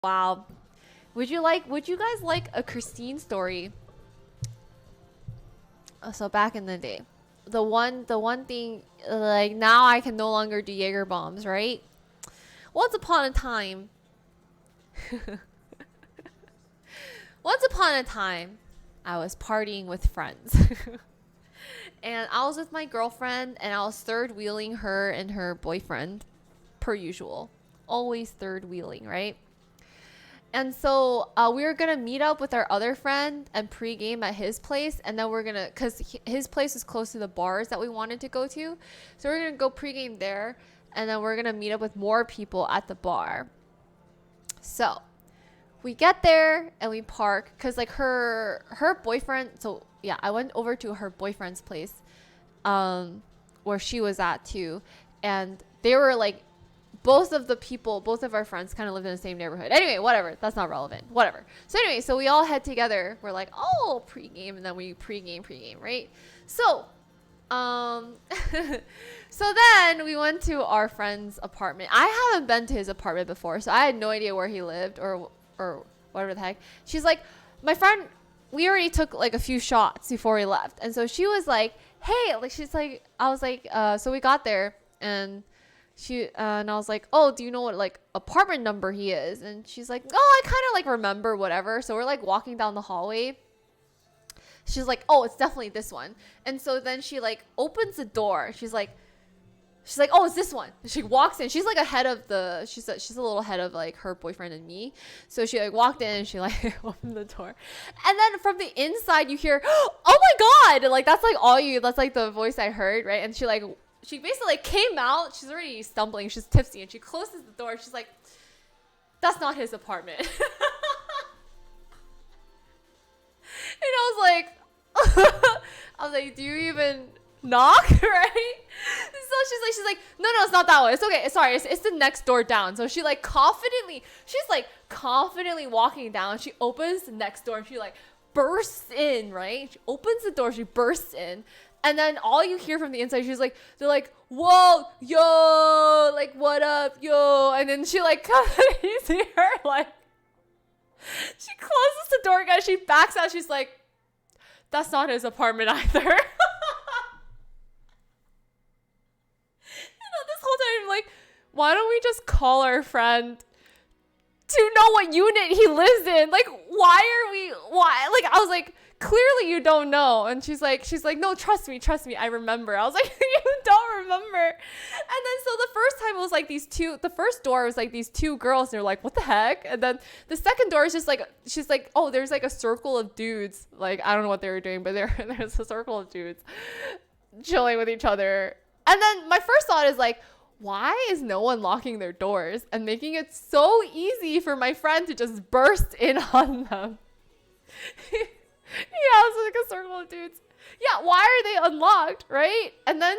Wow. Would you guys like a Christine story? So back in the day, the one thing, like now I can no longer do Jaeger bombs, right? Once upon a time, once upon a time, I was partying with friends. And I was with my girlfriend and I was third wheeling her and her boyfriend, per usual. Always third wheeling, right? And so we were gonna meet up with our other friend and pregame at his place, and then we're gonna, cause his place is close to the bars that we wanted to go to, so we're gonna go pregame there, and then we're gonna meet up with more people at the bar. So we get there and we park, cause like her boyfriend. So yeah, I went over to her boyfriend's place, where she was at too, and they were like both of our friends kind of lived in the same neighborhood. Anyway, whatever. That's not relevant. Whatever. So anyway, so we all head together. We're like, oh, pregame, and then we pregame, right? So, um, so then we went to our friend's apartment. I haven't been to his apartment before, so I had no idea where he lived or whatever the heck. She's like, my friend, we already took like a few shots before we left, and so she was like, hey, like she's like, I was like, so we got there and and I was like, oh, do you know what like apartment number he is? And she's like, oh, I kind of like remember whatever. So we're like walking down the hallway. She's like, oh, it's definitely this one. And so then she like opens the door. She's like, oh, it's this one. And she walks in. She's like ahead of she's a little ahead of like her boyfriend and me. So she like walked in and she like opened the door. And then from the inside you hear, oh my God. And, like that's like the voice I heard, right? And she basically like came out. She's already stumbling. She's tipsy, and she closes the door. She's like, "That's not his apartment." And I was like, "Do you even knock?" Right? So she's like, "No, it's not that one. It's okay. Sorry, it's the next door down." So she's like confidently walking down. She opens the next door, and she like bursts in. Right? She opens the door. She bursts in. And then all you hear from the inside, they're like, whoa, yo, like, what up, yo? And then she like, you see her, like, she closes the door again. She backs out. She's like, that's not his apartment either. This whole time, I'm like, why don't we just call our friend to know what unit he lives in? Like, why? Like, I was like, clearly you don't know. And she's like, no, trust me, I remember. I was like, you don't remember. And then so the first time it was like the first door was like these two girls, and they're like, what the heck? And then the second door is just like, she's like, oh, there's like a circle of dudes. Like, I don't know what they were doing, but there's a circle of dudes chilling with each other. And then my first thought is like, why is no one locking their doors and making it so easy for my friend to just burst in on them? Yeah, it's like a circle of dudes. Yeah, why are they unlocked, right? And then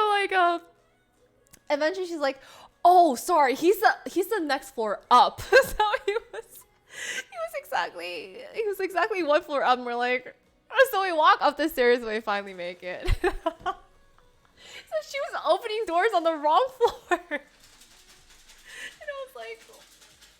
like eventually she's like, oh, sorry, he's the next floor up. So he was exactly one floor up, and we're like, so we walk up the stairs and we finally make it. So she was opening doors on the wrong floor. And I was like,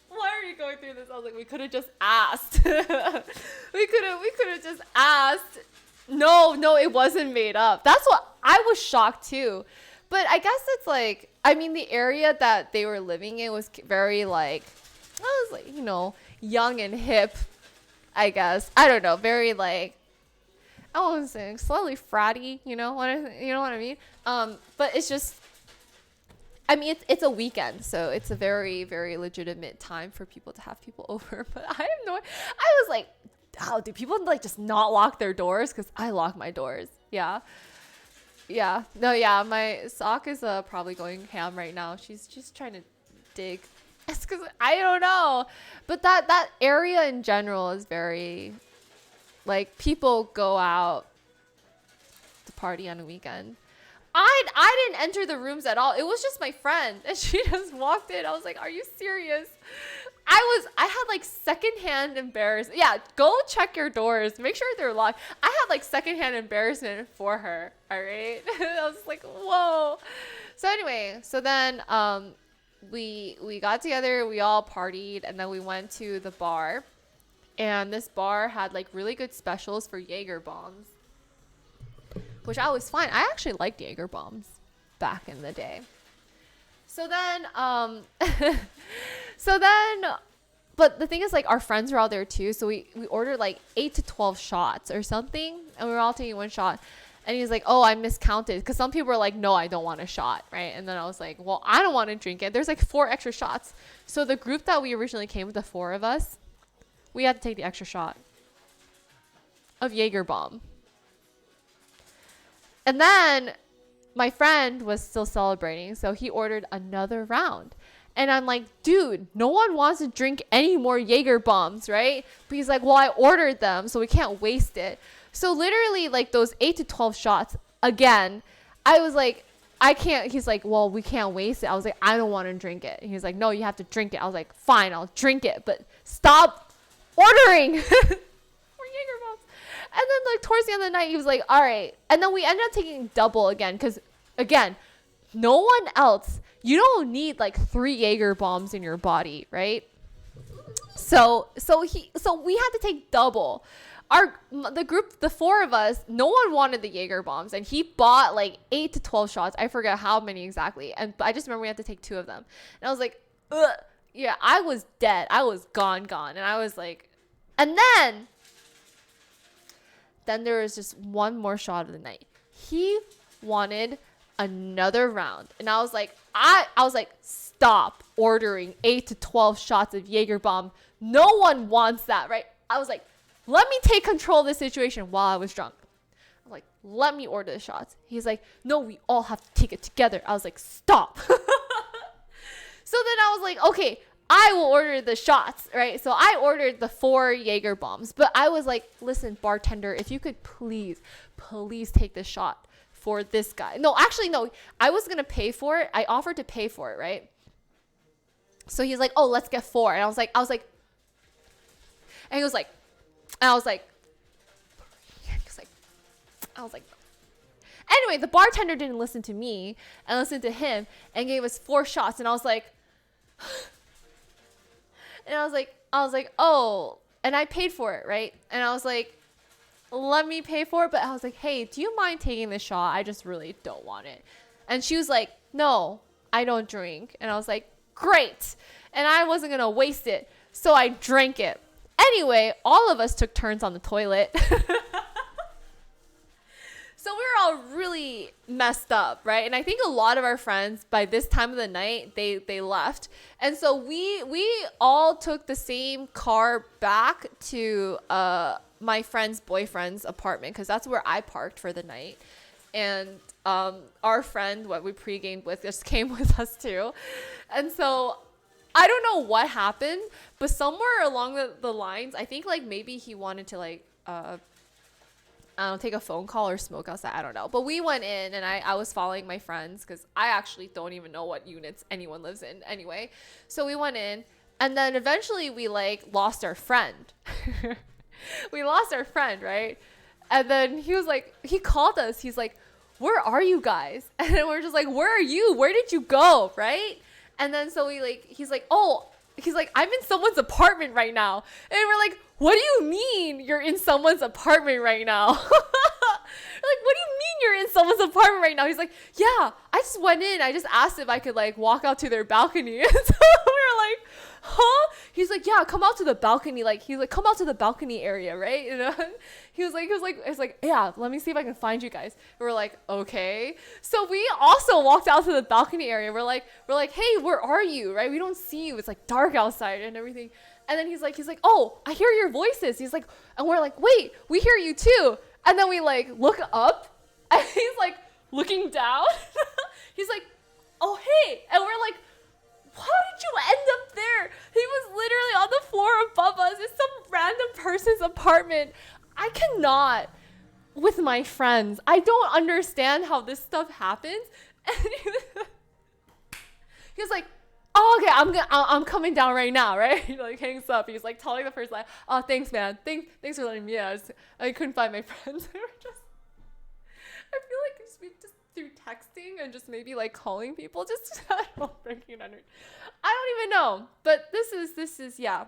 why are you going through this? I was like, we could have just asked. we could have just asked. No, it wasn't made up. That's what I was shocked too. But I guess it's like, I mean, the area that they were living in was very like, I was like, young and hip, I guess. I don't know, very like, I wasn't saying slightly fratty, you know what I mean? But it's just, I mean, it's a weekend, so it's a very, very legitimate time for people to have people over. But I was like, oh, do people like just not lock their doors? Because I lock my doors. Yeah. No, yeah, my sock is probably going ham right now. She's just trying to dig. It's because I don't know. But that area in general is very, like, people go out to party on a weekend. I didn't enter the rooms at all. It was just my friend, and she just walked in. I was like, are you serious? I had like secondhand embarrassment. Yeah, go check your doors. Make sure they're locked. I had like secondhand embarrassment for her. All right. I was like, whoa. So anyway, so then we got together, we all partied, and then we went to the bar. And this bar had like really good specials for Jaeger bombs, which I was fine. I actually liked Jaeger bombs back in the day. So then, so then, but the thing is, like, our friends were all there too. So we ordered like 8 to 12 shots or something, and we were all taking one shot. And he was like, oh, I miscounted. Because some people were like, no, I don't want a shot, right? And then I was like, well, I don't want to drink it. There's like 4 extra shots. So the group that we originally came with, the 4 of us, we had to take the extra shot of Jaeger bomb. And then my friend was still celebrating, so he ordered another round. And I'm like, dude, no one wants to drink any more Jaeger bombs, right? But he's like, well, I ordered them, so we can't waste it. So literally, like, those 8 to 12 shots, again, I was like, I can't. He's like, well, we can't waste it. I was like, I don't want to drink it. And he's like, no, you have to drink it. I was like, fine, I'll drink it, but stop ordering more Jaeger bombs. And then, like, towards the end of the night, he was like, all right. And then we ended up taking double again, because, again, no one else, you don't need like 3 Jaeger bombs in your body, right? So we had to take double. The group, the 4 of us, no one wanted the Jaeger bombs, and he bought like 8 to 12 shots. I forget how many exactly, and I just remember we had to take 2 of them. And I was like, ugh, yeah, I was dead. I was gone, and I was like, and then there was just one more shot of the night. He wanted another round, and I was like, I was like, stop ordering 8 to 12 shots of Jaeger bomb. No one wants that, right? I was like, let me take control of this situation while I was drunk. I'm like, let me order the shots. He's like, no, we all have to take it together. I was like, stop. So then I was like, okay, I will order the shots, right? So I ordered the 4 Jaeger bombs, but I was like, listen, bartender, if you could please take the shot for this guy. No, actually, no, I was going to pay for it. I offered to pay for it, right? So he's like, oh, let's get 4. And I was like, and he was like, and I was like, anyway, the bartender didn't listen to me and listened to him and gave us 4 shots. And I was like, oh, and I paid for it, right? And I was like, let me pay for it. But I was like, hey, do you mind taking the shot? I just really don't want it. And she was like, no, I don't drink. And I was like, great. And I wasn't going to waste it. So I drank it. Anyway, all of us took turns on the toilet. So we were all really messed up, right? And I think a lot of our friends, by this time of the night, they left. And so we all took the same car back to my friend's boyfriend's apartment, because that's where I parked for the night. And our friend, what we pre-gamed with, just came with us too. And so I don't know what happened, but somewhere along the lines, I think like maybe he wanted to like I don't know, take a phone call or smoke outside. I don't know. But we went in, and I was following my friends, because I actually don't even know what units anyone lives in anyway. So we went in, and then eventually we like lost our friend. We lost our friend, right? And then he called us. He's like, where are you guys? And then we're just like, where are you? Where did you go? Right? And then so he's like, I'm in someone's apartment right now. And we're like, what do you mean you're in someone's apartment right now? We're like, what do you mean you're in someone's apartment right now? He's like, yeah, I just went in. I just asked if I could like walk out to their balcony. And so we were like, huh? He's like, yeah, come out to the balcony. Like, he's like, come out to the balcony area, right? You know? He was like, yeah, let me see if I can find you guys. And we're like, okay. So we also walked out to the balcony area. We're like, hey, where are you? Right? We don't see you. It's like dark outside and everything. And then he's like, oh, I hear your voices. He's like, and we're like, wait, we hear you too. And then we like look up, and he's like looking down. He's like, oh, hey. And we're like, how did you end up there? He was literally on the floor above us. It's some random person's apartment. I cannot with my friends. I don't understand how this stuff happens. And he was like, oh, okay, I'm coming down right now, right? He like hangs up. He's like telling the person like, oh, thanks, man. Thanks for letting me in. I couldn't find my friends. I feel like we just through texting and just maybe like calling people just I don't freaking under. I don't even know. But this is yeah.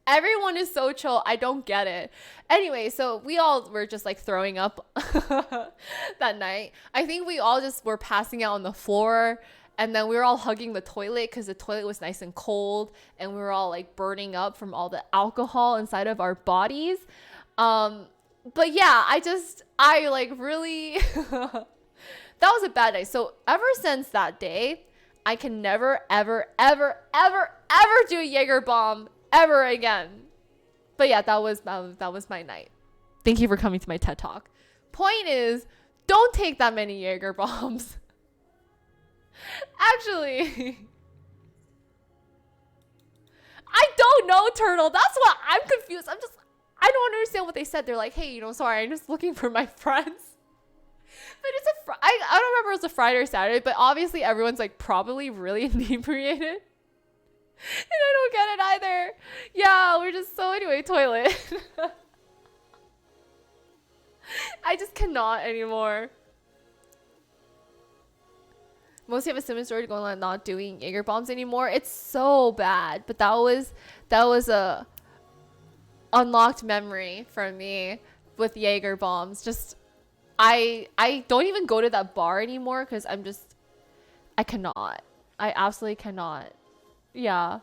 Everyone is so chill. I don't get it. Anyway, so we all were just like throwing up that night. I think we all just were passing out on the floor. And then we were all hugging the toilet because the toilet was nice and cold. And we were all like burning up from all the alcohol inside of our bodies. But yeah, I like really, that was a bad day. So ever since that day, I can never, ever, ever, ever, ever do a Jaeger bomb ever again. But yeah, that was my night. Thank you for coming to my TED Talk. Point is, don't take that many Jaeger bombs. Actually, I don't know, Turtle. That's what I'm confused. I don't understand what they said. They're like, hey, sorry, I'm just looking for my friends. But I don't remember if it was a Friday or Saturday, but obviously everyone's like probably really inebriated. And I don't get it either. Yeah, we're just so anyway, toilet. I just cannot anymore. Mostly have a similar story going on not doing Jaeger bombs anymore. It's so bad. But that was a unlocked memory for me with Jaeger bombs. Just I don't even go to that bar anymore because I cannot. I absolutely cannot. Yeah.